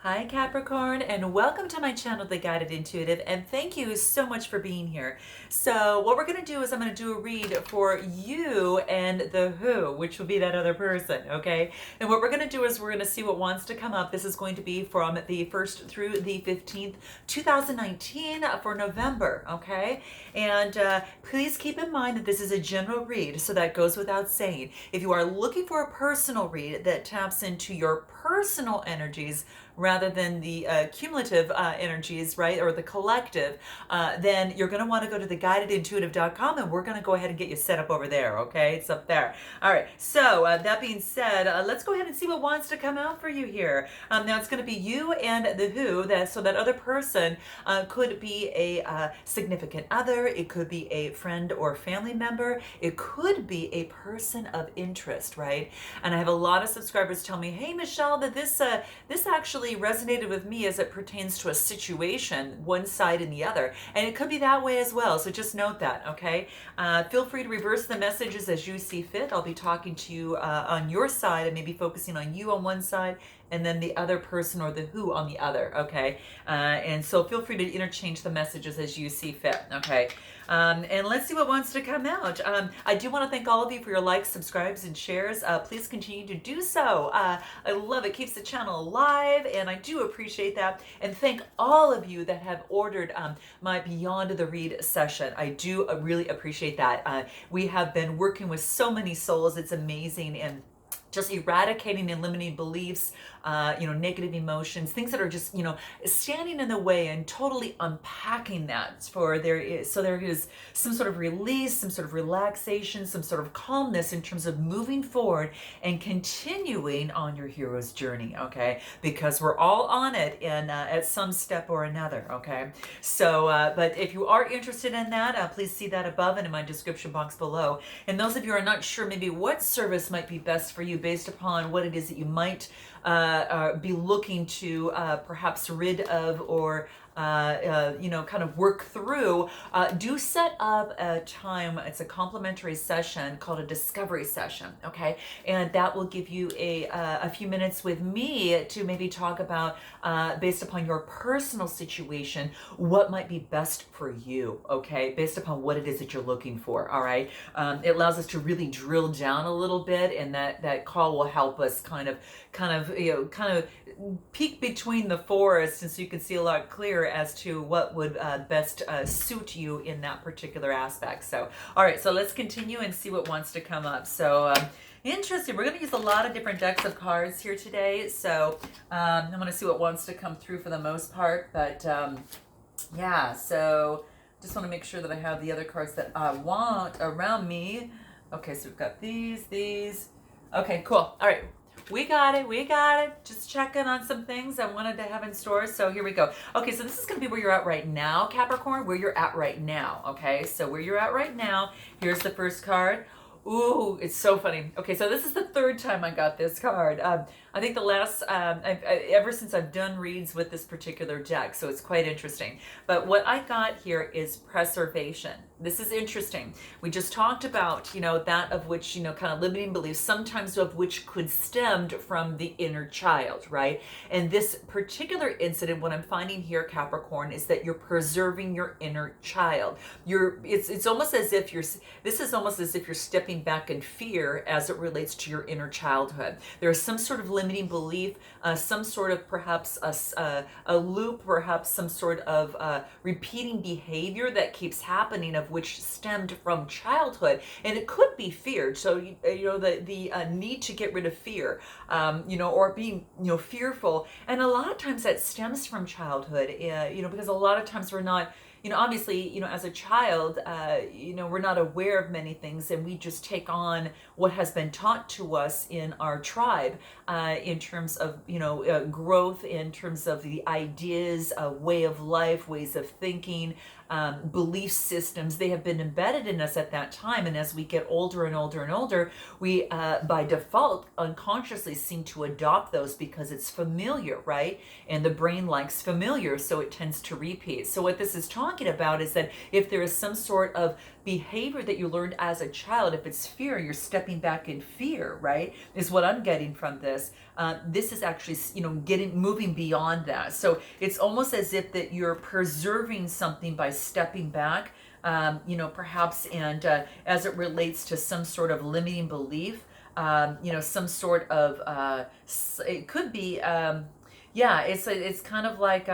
Hi Capricorn, and welcome to my channel, The Guided Intuitive, and thank you so much for being here. So what we're going to do is I'm going to do a read for you and the who, which will be that other person, okay? And what we're going to do is we're going to see what wants to come up. This is going to be from the 1st through the 15th, 2019 for November, okay? And please keep in mind that this is a general read, so that goes without saying. If you are looking for a personal read that taps into your personal energies, rather than the cumulative energies, right, or the collective, then you're going to want to go to theguidedintuitive.com, and we're going to go ahead and get you set up over there, okay? It's up there. All right, so that being said, let's go ahead and see what wants to come out for you here. Now, it's going to be you and the who, so that other person could be a significant other, it could be a friend or family member, it could be a person of interest, right? And I have a lot of subscribers tell me, hey, Michelle, that this actually resonated with me as it pertains to a situation, one side and the other. And it could be that way as well. So just note that, okay? Feel free to reverse the messages as you see fit. I'll be talking to you on your side and maybe focusing on you on one side and then the other person or the who on the other, okay? And so feel free to interchange the messages as you see fit, okay? And let's see what wants to come out. I do want to thank all of you for your likes, subscribes, and shares. Please continue to do so. I love it. Keeps the channel alive, and I do appreciate that. And thank all of you that have ordered my Beyond the Read session. I do really appreciate that. We have been working with so many souls. It's amazing. And just eradicating and limiting beliefs, negative emotions, things that are just, standing in the way, and totally unpacking that so there is some sort of release, some sort of relaxation, some sort of calmness in terms of moving forward and continuing on your hero's journey, okay? Because we're all on it at some step or another, okay? So, but if you are interested in that, please see that above and in my description box below. And those of you who are not sure maybe what service might be best for you based upon what it is that you might be looking to perhaps rid of or kind of work through, do set up a time. It's a complimentary session called a discovery session, okay? And that will give you a few minutes with me to maybe talk about, based upon your personal situation, what might be best for you, okay? Based upon what it is that you're looking for, all right? It allows us to really drill down a little bit, and that call will help us kind of peek between the forest, and so you can see a lot clearer as to what would best suit you in that particular aspect. So, all right, so let's continue and see what wants to come up. So, interesting. We're going to use a lot of different decks of cards here today. So, I'm going to see what wants to come through for the most part. But, yeah, so just want to make sure that I have the other cards that I want around me. Okay, so we've got these. Okay, cool. All right. We got it. Just checking on some things I wanted to have in store. So here we go. Okay, so this is going to be where you're at right now, Capricorn, where you're at right now. Okay, so where you're at right now, here's the first card. Ooh, it's so funny. Okay, so this is the third time I got this card. I think the last, ever since I've done reads with this particular deck, so it's quite interesting. But what I got here is preservation. This is interesting. We just talked about, that of which, kind of limiting beliefs, sometimes of which could stemmed from the inner child, right? And this particular incident, what I'm finding here, Capricorn, is that you're preserving your inner child. It's almost as if this is almost as if you're stepping back in fear as it relates to your inner childhood. There is some sort of limiting belief, some sort of perhaps a loop, perhaps some sort of repeating behavior that keeps happening, of which stemmed from childhood, and it could be fear. So the need to get rid of fear, or being fearful, and a lot of times that stems from childhood, because a lot of times we're not. Obviously, as a child, we're not aware of many things, and we just take on what has been taught to us in our tribe, in terms of, growth, in terms of the ideas, way of life, ways of thinking, belief systems. They have been embedded in us at that time, and as we get older and older and older, we, by default, unconsciously seem to adopt those because it's familiar, right? And the brain likes familiar, so it tends to repeat. So what this is talking talking about is that if there is some sort of behavior that you learned as a child, if it's fear, you're stepping back in fear, right? Is what I'm getting from this. This is actually, moving beyond that. So it's almost as if that you're preserving something by stepping back, perhaps, and as it relates to some sort of limiting belief, some sort of, it could be, it's kind of like,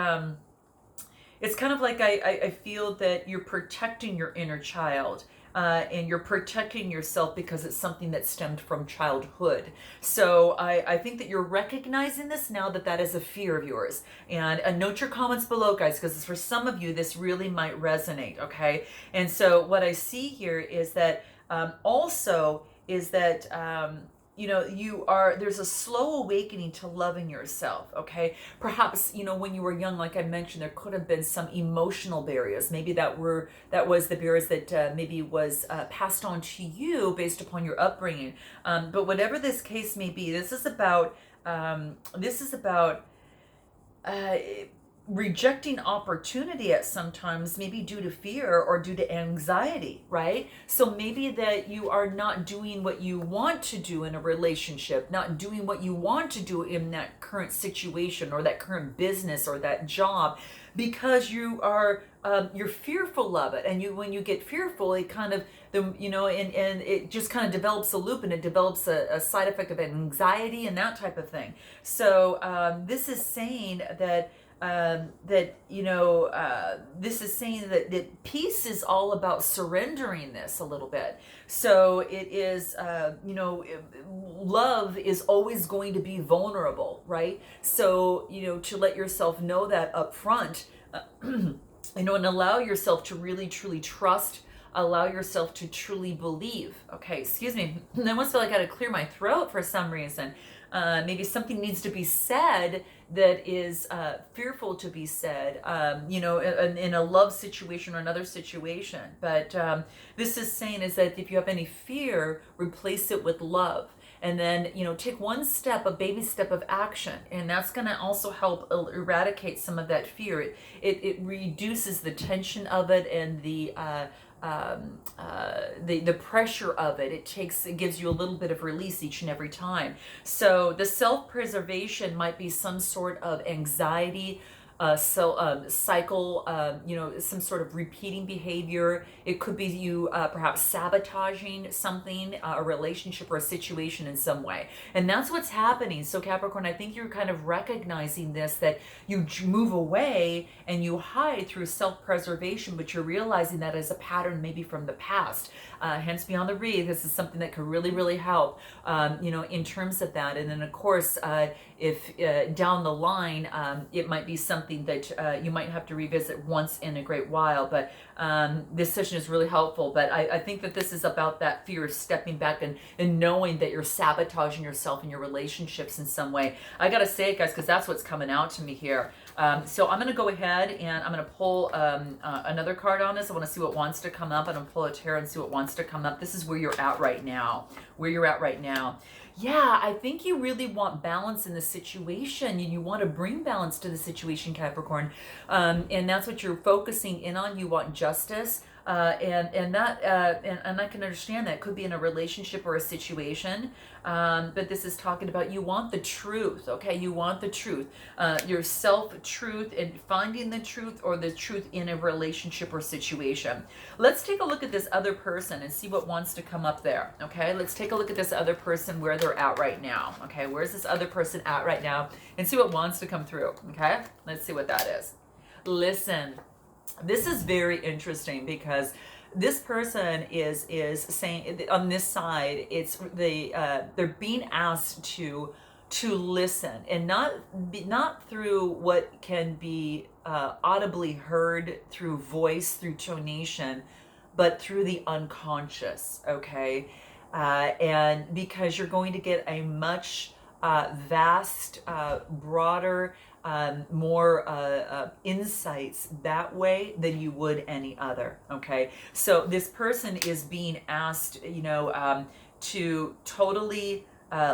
I feel that you're protecting your inner child. And you're protecting yourself because it's something that stemmed from childhood. So I think that you're recognizing this now, that is a fear of yours. And note your comments below, guys, because for some of you, this really might resonate, okay? And so what I see here is that there's a slow awakening to loving yourself, okay? Perhaps, when you were young, like I mentioned, there could have been some emotional barriers. Maybe that was the barriers that maybe was passed on to you based upon your upbringing. But whatever this case may be, this is about rejecting opportunity at sometimes, maybe due to fear or due to anxiety, right? So maybe that you are not doing what you want to do in a relationship, not doing what you want to do in that current situation or that current business or that job, because you're fearful of it. And when you get fearful, it kind of, and it just kind of develops a loop, and it develops a side effect of anxiety and that type of thing. So this is saying that this is saying that peace is all about surrendering this a little bit. So it is, love is always going to be vulnerable, right? So, to let yourself know that up front, and allow yourself to really, truly trust, allow yourself to truly believe. Okay, excuse me. I almost feel like I had to clear my throat for some reason. Maybe something needs to be said that is fearful to be said, in a love situation or another situation. But this is saying is that if you have any fear, replace it with love. And then, take one step, a baby step of action. And that's going to also help eradicate some of that fear. It reduces the tension of it and the pressure of it. It gives you a little bit of release each and every time. So the self-preservation might be some sort of anxiety, cycle, some sort of repeating behavior. It could be you perhaps sabotaging something, a relationship or a situation in some way. And that's what's happening. So Capricorn, I think you're kind of recognizing this, that you move away and you hide through self-preservation, but you're realizing that as a pattern maybe from the past. Hence Beyond the Read, this is something that could really, really help, in terms of that. And then of course, if down the line, it might be something that you might have to revisit once in a great while, but this session is really helpful. But I think that this is about that fear of stepping back and knowing that you're sabotaging yourself and your relationships in some way. I gotta say it, guys, because that's what's coming out to me here. So I'm gonna go ahead and I'm gonna pull another card on this. I want to see what wants to come up. I'm gonna pull a tarot and see what wants to come up. This is where you're at right now. Yeah, I think you really want balance in the situation, and you want to bring balance to the situation, Capricorn. And that's what you're focusing in on. You want justice. And I can understand that. It could be in a relationship or a situation, but this is talking about you want the truth, okay? You want the truth, your self-truth, and finding the truth, or the truth in a relationship or situation. Let's take a look at this other person and see what wants to come up there, okay? Let's take a look at this other person, where they're at right now, okay? Where's this other person at right now, and see what wants to come through, okay? Let's see what that is. Listen. This is very interesting, because this person is saying on this side, it's they're being asked to listen, and not through what can be audibly heard through voice, through tonation, but through the unconscious, okay? And because you're going to get a much vast, broader, more insights that way than you would any other, okay? So this person is being asked, to totally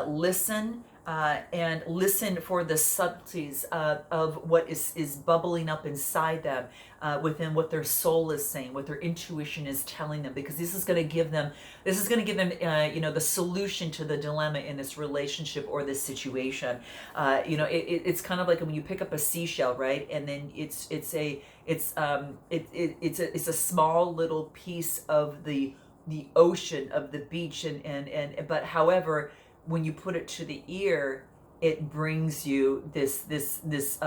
listen, and listen for the subtleties of what is bubbling up inside them, within what their soul is saying, what their intuition is telling them, because this is going to give them the solution to the dilemma in this relationship or this situation. It's kind of like when you pick up a seashell, right? And then it's a small little piece of the ocean, of the beach, but however, when you put it to the ear, it brings you this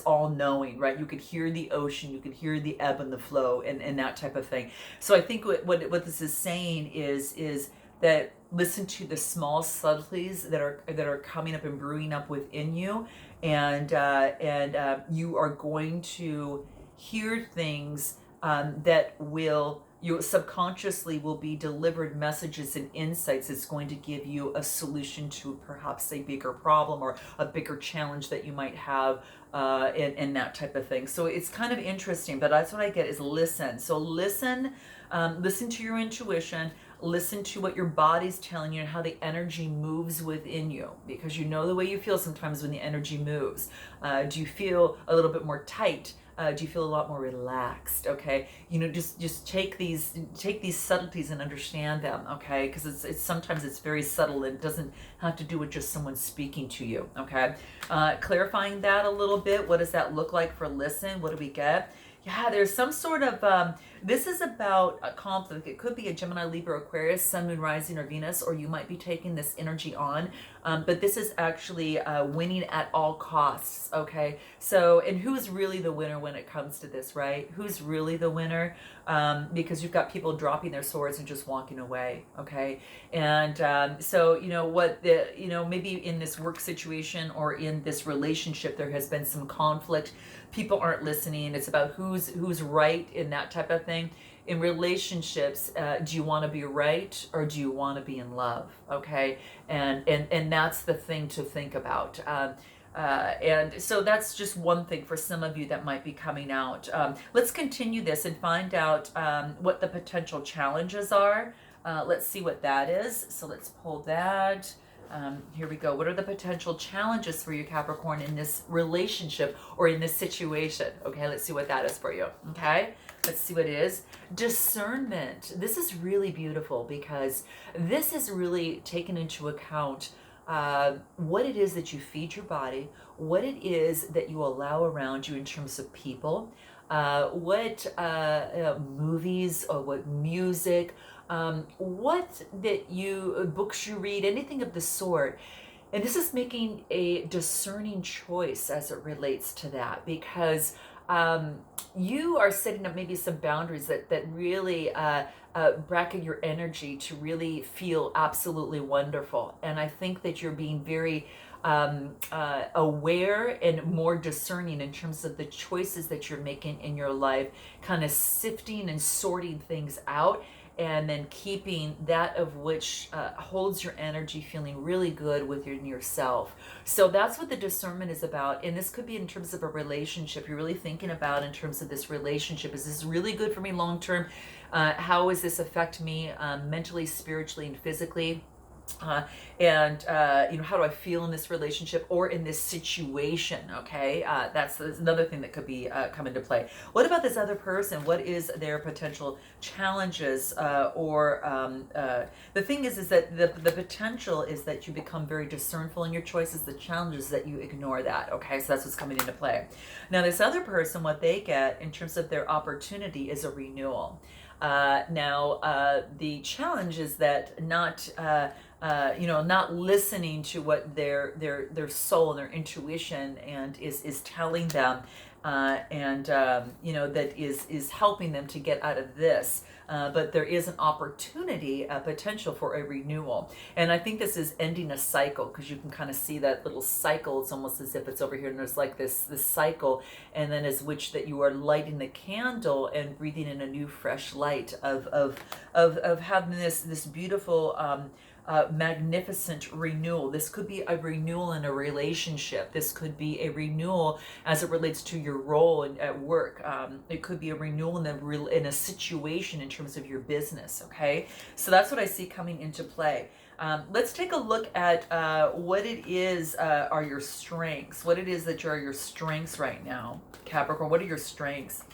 all knowing, right? You could hear the ocean, you could hear the ebb and the flow, and that type of thing. So I think what this is saying is that listen to the small subtleties that are coming up and brewing up within you, and you are going to hear things that will, you subconsciously will be delivered messages and insights that's going to give you a solution to perhaps a bigger problem or a bigger challenge that you might have, and that type of thing. So it's kind of interesting, but that's what I get is listen. So listen to your intuition, listen to what your body's telling you and how the energy moves within you, because you know the way you feel sometimes when the energy moves. Do you feel a little bit more tight? Do you feel a lot more relaxed? Okay, just take these subtleties and understand them. Okay, because it's sometimes it's very subtle and it doesn't have to do with just someone speaking to you. Okay, clarifying that a little bit. What does that look like for listen? What do we get? Yeah, there's some sort of, this is about a conflict. It could be a Gemini, Libra, Aquarius, Sun, Moon, Rising, or Venus, or you might be taking this energy on. But this is actually winning at all costs, okay? So, and who's really the winner when it comes to this, right? Who's really the winner? Because you've got people dropping their swords and just walking away, okay? And so, maybe in this work situation or in this relationship, there has been some conflict. People aren't listening. It's about who's right in that type of thing. In relationships, do you want to be right or do you want to be in love? Okay, and that's the thing to think about. And so that's just one thing for some of you that might be coming out. Let's continue this and find out what the potential challenges are. Let's see what that is. So let's pull that. Here we go. What are the potential challenges for you, Capricorn, in this relationship or in this situation? Okay, let's see what that is for you. Okay, let's see what it is. Discernment. This is really beautiful because this is really taken into account what it is that you feed your body, what it is that you allow around you in terms of people, what movies or what music, what that you books you read, anything of the sort. And this is making a discerning choice as it relates to that, because you are setting up maybe some boundaries that really bracket your energy to really feel absolutely wonderful. And I think that you're being very aware and more discerning in terms of the choices that you're making in your life, kind of sifting and sorting things out, and then keeping that of which holds your energy feeling really good within yourself. So that's what the discernment is about. And this could be in terms of a relationship. You're really thinking about in terms of this relationship. Is this really good for me long term? How does this affect me mentally, spiritually, and physically? How do I feel in this relationship or in this situation? Okay, that's another thing that could be come into play. What about this other person? What is their potential challenges? The thing is that the potential is that you become very discernful in your choices. The challenge is that you ignore that. Okay, so that's what's coming into play. Now, this other person, what they get in terms of their opportunity is a renewal. The challenge is that not listening to what their soul and their intuition and is telling them, that is helping them to get out of this. But there is an opportunity, a potential for a renewal. And I think this is ending a cycle, because you can kind of see that little cycle. It's almost as if it's over here and there's like this cycle, and then as which that you are lighting the candle and breathing in a new fresh light of having this beautiful magnificent renewal. This could be a renewal in a relationship. This could be a renewal as it relates to your role at work. It could be a renewal in a situation in terms of your business. Okay, so that's what I see coming into play. Let's take a look at what it is are your strengths. What it is that are your strengths right now, Capricorn. What are your strengths?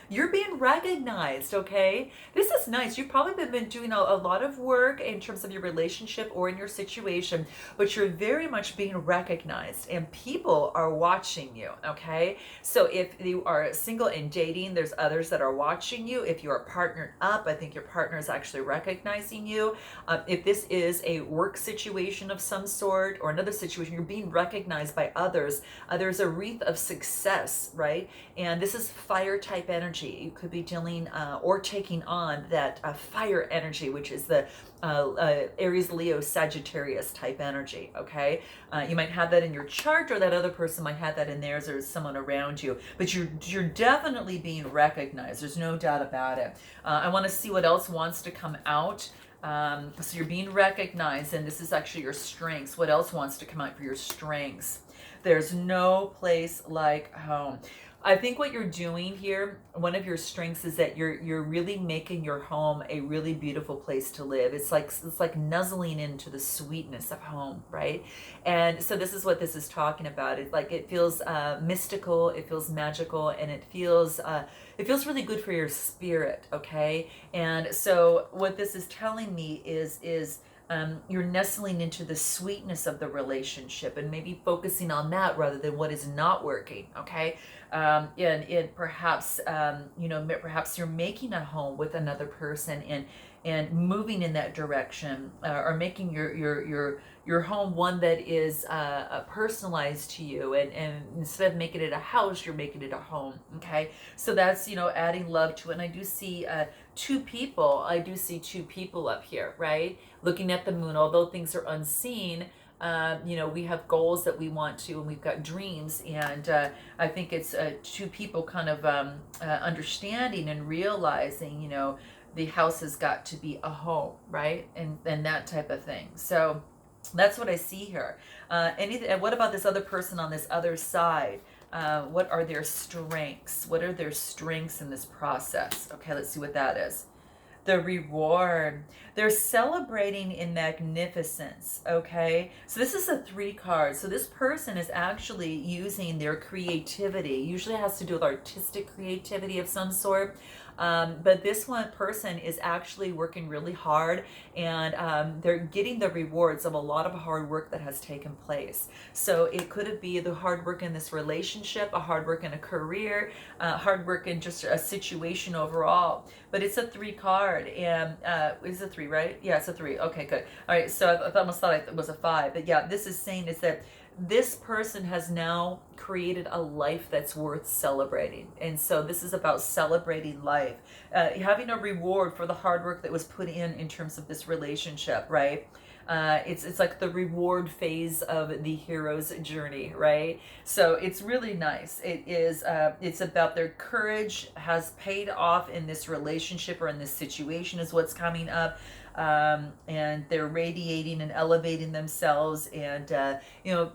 You're being recognized, okay? This is nice. You've probably been doing a lot of work in terms of your relationship or in your situation, but you're very much being recognized and people are watching you, okay? So if you are single and dating, there's others that are watching you. If you are partnered up, I think your partner is actually recognizing you. If this is a work situation of some sort or another situation, you're being recognized by others. There's a wreath of success, right? And this is fire type energy. You could be dealing or taking on that fire energy, which is the Aries, Leo, Sagittarius type energy, okay? You might have that in your chart, or that other person might have that in theirs, or someone around you. But you're definitely being recognized. There's no doubt about it. I want to see what else wants to come out. So you're being recognized, and this is actually your strengths. What else wants to come out for your strengths? There's no place like home. I think what you're doing here, one of your strengths is that you're really making your home a really beautiful place to live. It's like nuzzling into the sweetness of home, right? And so this is what this is talking about. It feels mystical, it feels magical, and it feels really good for your spirit, okay? And so what this is telling me is you're nestling into the sweetness of the relationship and maybe focusing on that rather than what is not working, okay? And perhaps, perhaps you're making a home with another person and moving in that direction, or making your home one that is personalized to you, and instead of making it a house, you're making it a home, okay? So that's, adding love to it. And I do see two people up here, right? Looking at the moon, although things are unseen, we have goals that we want to, and we've got dreams, and I think it's two people kind of understanding and realizing, the house has got to be a home, right? And that type of thing. So that's what I see here. What about this other person on this other side? What are their strengths? What are their strengths in this process? Okay, let's see what that is. The reward. They're celebrating in magnificence, okay? So this is a 3 card. So this person is actually using their creativity. Usually it has to do with artistic creativity of some sort. But this one person is actually working really hard, and they're getting the rewards of a lot of hard work that has taken place. So it could be the hard work in this relationship, a hard work in a career, hard work in just a situation overall. But it's a 3 card, and it's a 3, right? Yeah, it's a 3. Okay, good. All right, so I almost thought it was a 5. But yeah, this is saying is that this person has now created a life that's worth celebrating. And so this is about celebrating life, having a reward for the hard work that was put in terms of this relationship, right? It's like the reward phase of the hero's journey, right? So it's really nice. It's about their courage has paid off in this relationship or in this situation is what's coming up. And they're radiating and elevating themselves, and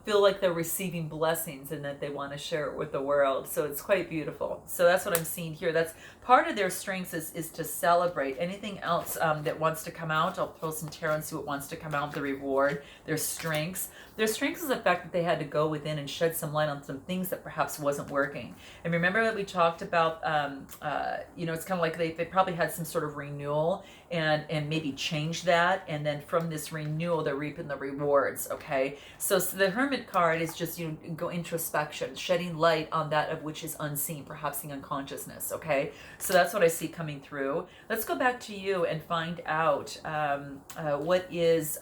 feel like they're receiving blessings and that they want to share it with the world. So it's quite beautiful. So that's what I'm seeing here. That's part of their strengths is to celebrate. Anything else that wants to come out, I'll pull some tarot and see what wants to come out. The reward, their strengths. Their strengths is the fact that they had to go within and shed some light on some things that perhaps wasn't working. And remember that we talked about, it's kind of like they probably had some sort of renewal and maybe change that, and then from this renewal they're reaping the rewards, okay? So the Hermit card is just go introspection, shedding light on that of which is unseen, perhaps the unconsciousness, okay? So that's what I see coming through. Let's go back to you and find out what is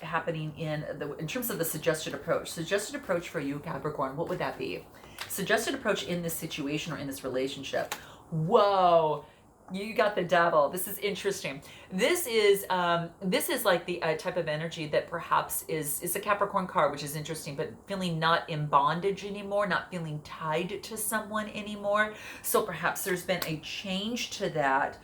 happening in terms of the suggested approach. Suggested approach for you, Capricorn, what would that be? Suggested approach in this situation or in this relationship. Whoa, you got the devil. This is interesting. This is like the type of energy that perhaps is a Capricorn card, which is interesting, but feeling not in bondage anymore, not feeling tied to someone anymore. So perhaps there's been a change to that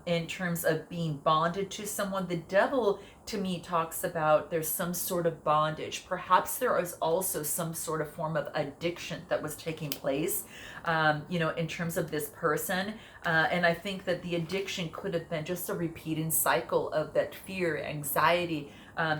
in terms of being bonded to someone. The devil, to me, talks about there's some sort of bondage. Perhaps there is also some sort of form of addiction that was taking place, in terms of this person. And I think that the addiction could have been just a repeating cycle of that fear, anxiety,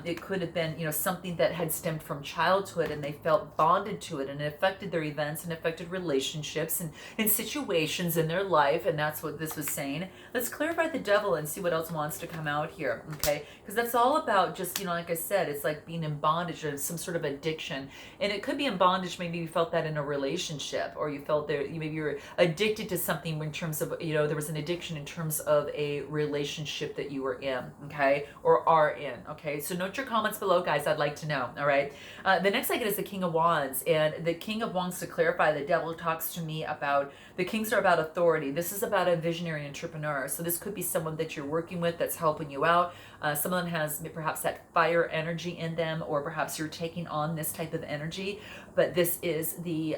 It could have been, something that had stemmed from childhood and they felt bonded to it, and it affected their events and affected relationships and situations in their life. And that's what this was saying. Let's clarify the devil and see what else wants to come out here. Okay. Because that's all about just, like I said, it's like being in bondage or some sort of addiction. And it could be in bondage. Maybe you felt that in a relationship, or you felt that maybe you were addicted to something in terms of, there was an addiction in terms of a relationship that you were in. Okay. Or are in. Okay. So note your comments below, guys. I'd like to know. All right. The next I get is the King of Wands. And the King of Wands, to clarify, the devil talks to me about, the kings are about authority. This is about a visionary entrepreneur. So this could be someone that you're working with that's helping you out. Someone has perhaps that fire energy in them, or perhaps you're taking on this type of energy. But this is the,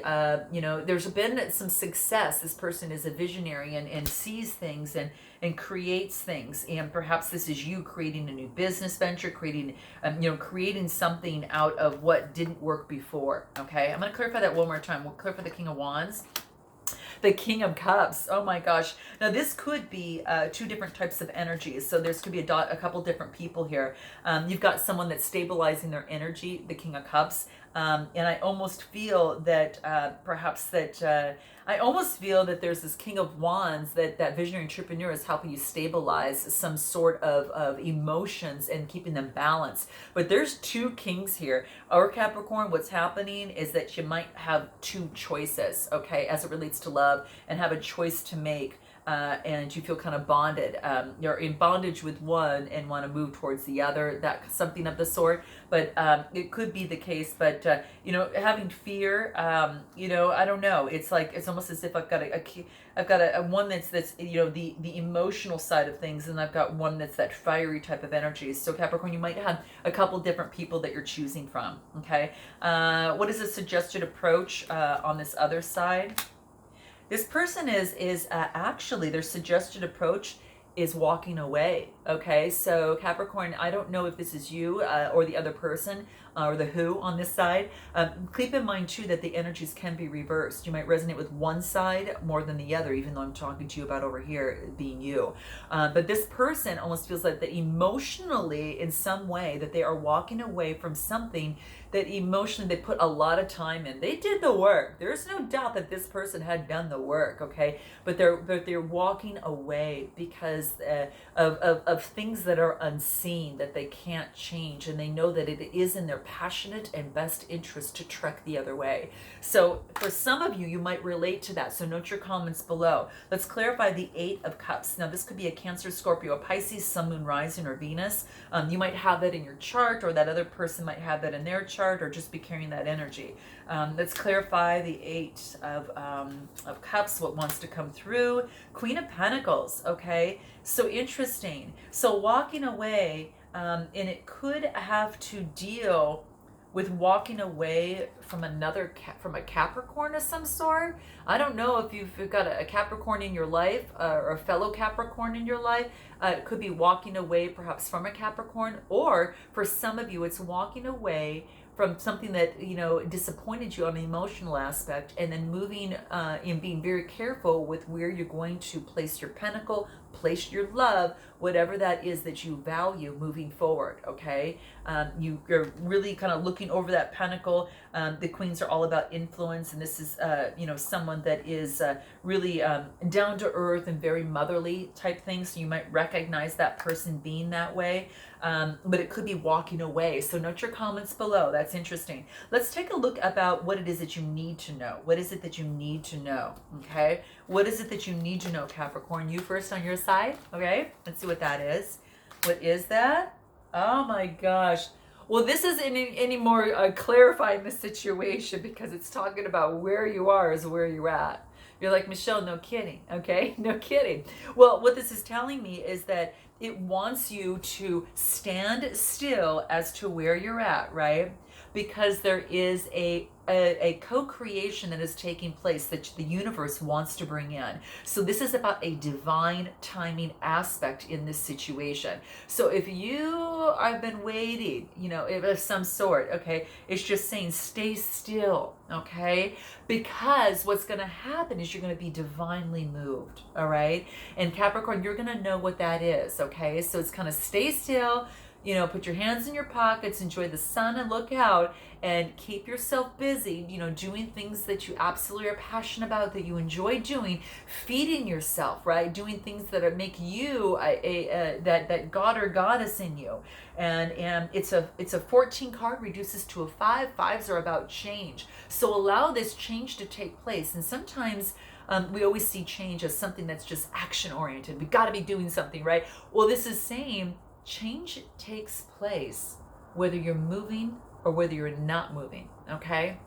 there's been some success. This person is a visionary and sees things and creates things. And perhaps this is you creating a new business venture, creating something out of what didn't work before. Okay, I'm going to clarify that one more time. We'll clarify the King of Wands. The King of Cups. Oh my gosh. Now this could be two different types of energies. So there's could be a couple different people here. You've got someone that's stabilizing their energy, the King of Cups. And I almost feel that there's this King of Wands that visionary entrepreneur is helping you stabilize some sort of emotions and keeping them balanced. But there's two kings here. Or Capricorn, what's happening is that you might have two choices, okay, as it relates to love, and have a choice to make. And you feel kind of bonded. You're in bondage with one and want to move towards the other, that something of the sort. But it could be the case. But having fear, I don't know. It's like, it's almost as if I've got a one that's the emotional side of things, and I've got one that's that fiery type of energy. So Capricorn, you might have a couple different people that you're choosing from. Okay, what is a suggested approach on this other side? This person is actually, their suggested approach is walking away. Okay, so Capricorn, I don't know if this is you or the other person or the who on this side. Keep in mind too that the energies can be reversed. You might resonate with one side more than the other, even though I'm talking to you about over here being you. But this person almost feels like that emotionally, in some way, that they are walking away from something that emotionally they put a lot of time in. They did the work. There's no doubt that this person had done the work, okay? But they're walking away because of things that are unseen, that they can't change, and they know that it is in their passionate and best interest to trek the other way. So for some of you, you might relate to that. So note your comments below. Let's clarify the Eight of Cups. Now this could be a Cancer, Scorpio, a Pisces, Sun, Moon, Rising, or Venus. You might have that in your chart, or that other person might have that in their chart, or just be carrying that energy. Let's clarify the Eight of Cups, what wants to come through. Queen of Pentacles, okay? So interesting. So walking away, and it could have to deal with walking away from from a Capricorn of some sort. I don't know if you've got a Capricorn in your life or a fellow Capricorn in your life. It could be walking away perhaps from a Capricorn, or for some of you, it's walking away from something that disappointed you on the emotional aspect, and then moving and being very careful with where you're going to place your pentacle, place your love, whatever that is that you value moving forward. Okay, you're really kind of looking over that pentacle. The queens are all about influence, and this is someone that is really down to earth and very motherly type thing. So you might recognize that person being that way. But it could be walking away. So note your comments below. That's interesting. Let's take a look about what it is that you need to know. What is it that you need to know? Okay. What is it that you need to know, Capricorn? You first on your side. Okay. Let's see what that is. What is that? Oh my gosh. Well, this isn't any more clarifying the situation, because it's talking about where you are is where you're at. You're like, Michelle, no kidding. Okay. No kidding. Well, what this is telling me is that it wants you to stand still as to where you're at, right? Because there is a co-creation that is taking place that the universe wants to bring in. So this is about a divine timing aspect in this situation. So if you have been waiting, of some sort, okay, it's just saying stay still, okay? Because what's going to happen is you're going to be divinely moved, all right? And Capricorn, you're going to know what that is, okay? So it's kind of stay still. you know, put your hands in your pockets, enjoy the sun and look out, and keep yourself busy, you know, doing things that you absolutely are passionate about, that you enjoy doing, feeding yourself, right? Doing things that make you that god or goddess in you. And it's a 14 card, reduces to a 5. Fives are about change. So allow this change to take place. And sometimes we always see change as something that's just action oriented. We got to be doing something, right? Well, this is saying change takes place whether you're moving or whether you're not moving, okay?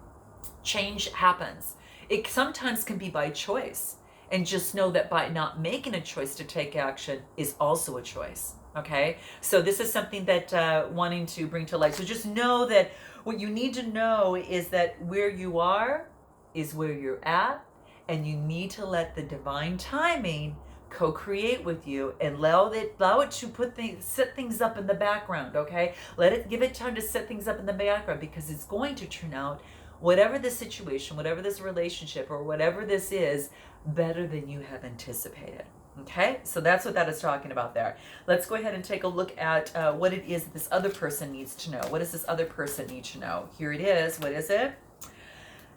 Change happens. It sometimes can be by choice. And just know that by not making a choice to take action is also a choice, okay? So this is something that wanting to bring to light. So just know that what you need to know is that where you are is where you're at, and you need to let the divine timing co-create with you and allow it to set things up in the background, okay? Give it time to set things up in the background, because it's going to turn out, whatever the situation, whatever this relationship, or whatever this is, better than you have anticipated. Okay, so that's what that is talking about there. Let's go ahead and take a look at what it is that this other person needs to know. What does this other person need to know? Here it is. What is it?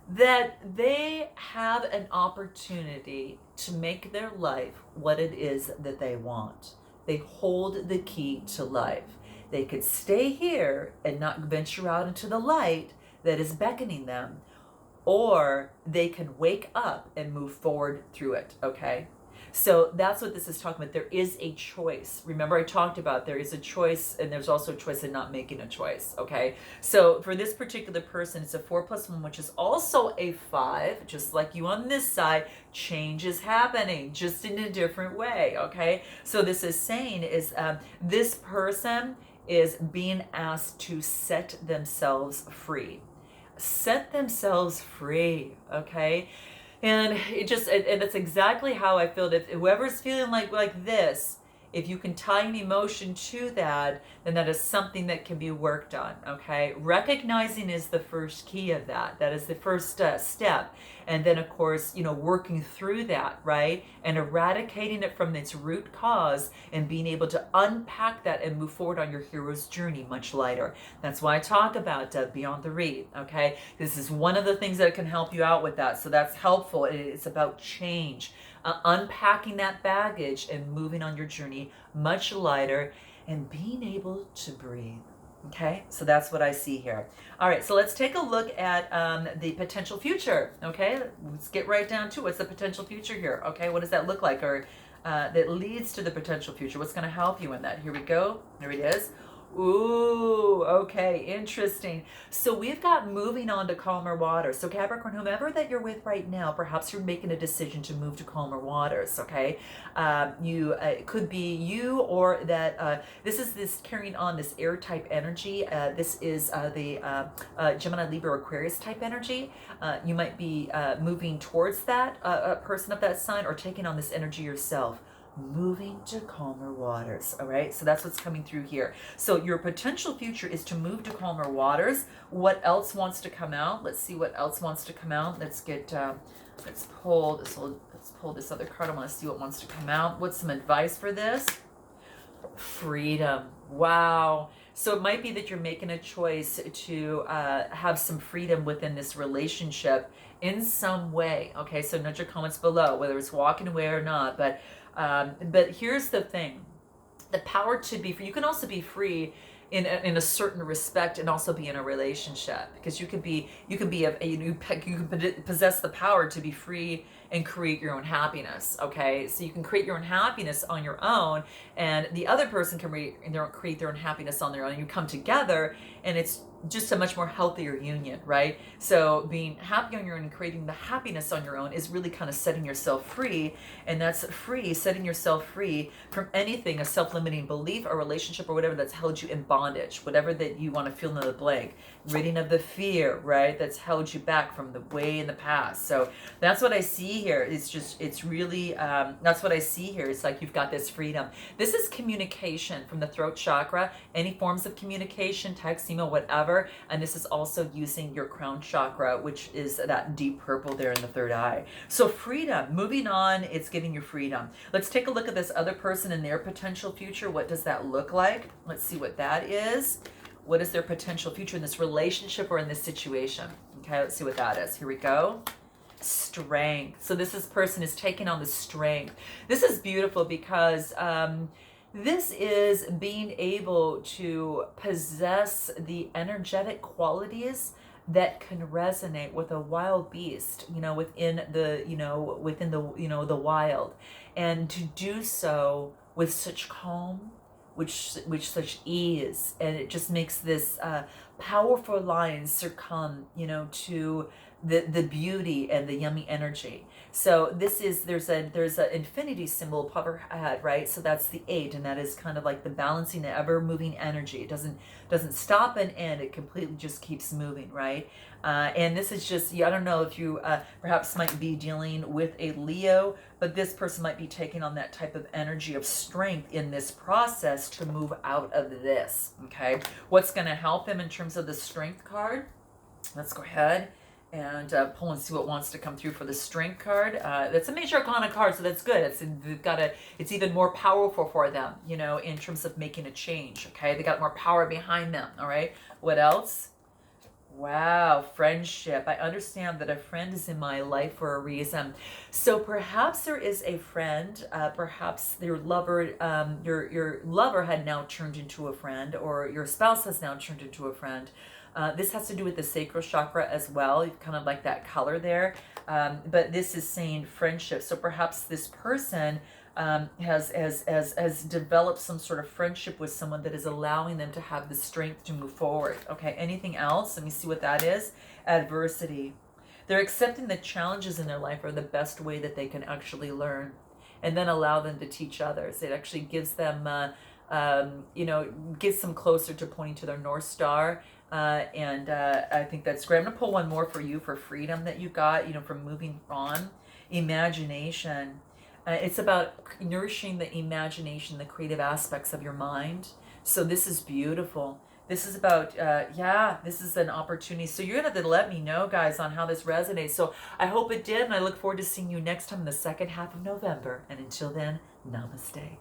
That they have an opportunity to make their life what it is that they want. They hold the key to life. They could stay here and not venture out into the light that is beckoning them, or they can wake up and move forward through it, okay? So that's what this is talking about. There is a choice. Remember, I talked about there is a choice, and there's also a choice in not making a choice, okay? So for this particular person, it's a 4 + 1, which is also a 5, just like you on this side. Change is happening, just in a different way, okay? So this is saying is this person is being asked to set themselves free. Set themselves free, okay? And and that's exactly how I feel. If whoever's feeling like this, if you can tie an emotion to that, then that is something that can be worked on, okay? Recognizing is the first key of that. That is the first step. And then, of course, you know, working through that, right? And eradicating it from its root cause and being able to unpack that and move forward on your hero's journey much lighter. That's why I talk about Beyond the Read, okay? This is one of the things that can help you out with that. So that's helpful. It's about change. Unpacking that baggage and moving on your journey much lighter and being able to breathe. Okay, so that's what I see here. All right, so let's take a look at the potential future. Okay, let's get right down to what's the potential future here. Okay, what does that look like, or that leads to the potential future? What's going to help you in that? Here we go. There it is. Ooh, okay, interesting. So we've got moving on to calmer waters. So Capricorn, whomever that you're with right now, perhaps you're making a decision to move to calmer waters, okay? It could be you, or that this carrying on this air type energy. This is the Gemini, Libra, Aquarius type energy. You might be moving towards that person of that sign, or taking on this energy yourself. Moving to calmer waters. All right, so that's what's coming through here. So your potential future is to move to calmer waters. What else wants to come out? Let's see what else wants to come out. Let's pull this other card. I want to see what wants to come out. What's some advice for this? Freedom. Wow. So it might be that you're making a choice to have some freedom within this relationship in some way. Okay, so note your comments below, whether it's walking away or not. But here's the thing: the power to be free. You can also be free in a certain respect, and also be in a relationship, because you can possess the power to be free and create your own happiness. Okay, so you can create your own happiness on your own, and the other person can create their own happiness on their own, and you come together, and it's just a much more healthier union, right? So being happy on your own and creating the happiness on your own is really kind of setting yourself free. And that's setting yourself free from anything, a self-limiting belief, a relationship, or whatever that's held you in bondage, whatever that you want to fill in the blank. Ridding of the fear, right? That's held you back from the way in the past. So that's what I see here. It's really, that's what I see here. It's like you've got this freedom. This is communication from the throat chakra, any forms of communication, text, email, whatever. whatever. And this is also using your crown chakra, which is that deep purple there in the third eye. So freedom, moving on, it's giving you freedom. Let's take a look at this other person and their potential future. What does that look like? Let's see what that is. What is their potential future in this relationship or in this situation? Okay, let's see what that is. Here we go. Strength. So this person is taking on the strength. This is beautiful because this is being able to possess the energetic qualities that can resonate with a wild beast, within the wild, and to do so with such calm, which such ease, and it just makes this powerful line succumb, to the beauty and the yummy energy. So this is, there's an infinity symbol above her head, right? So that's the 8, and that is kind of like the balancing, the ever moving energy. It doesn't stop and end. It completely just keeps moving, right? And this is just, I don't know if you perhaps might be dealing with a Leo, but this person might be taking on that type of energy of strength in this process to move out of this, okay? What's going to help him in terms of the strength card? Let's go ahead and pull and see what wants to come through for the strength card. That's a major arcana card, so that's good. It's even more powerful for them, in terms of making a change, okay? They got more power behind them, all right? What else? Wow, friendship. I understand that a friend is in my life for a reason. So perhaps there is a friend, perhaps your lover, your lover had now turned into a friend, or your spouse has now turned into a friend. This has to do with the sacral chakra as well, kind of like that color there. But this is saying friendship. So perhaps this person has developed some sort of friendship with someone that is allowing them to have the strength to move forward. Okay, anything else? Let me see what that is. Adversity. They're accepting the challenges in their life are the best way that they can actually learn, and then allow them to teach others. It actually gives them, gets them closer to pointing to their North Star. And I think that's great. I'm going to pull one more for you for freedom that you got, from moving on. Imagination. It's about nourishing the imagination, the creative aspects of your mind. So this is beautiful. This is about, this is an opportunity. So you're going to have to let me know, guys, on how this resonates. So I hope it did, and I look forward to seeing you next time in the second half of November. And until then, namaste.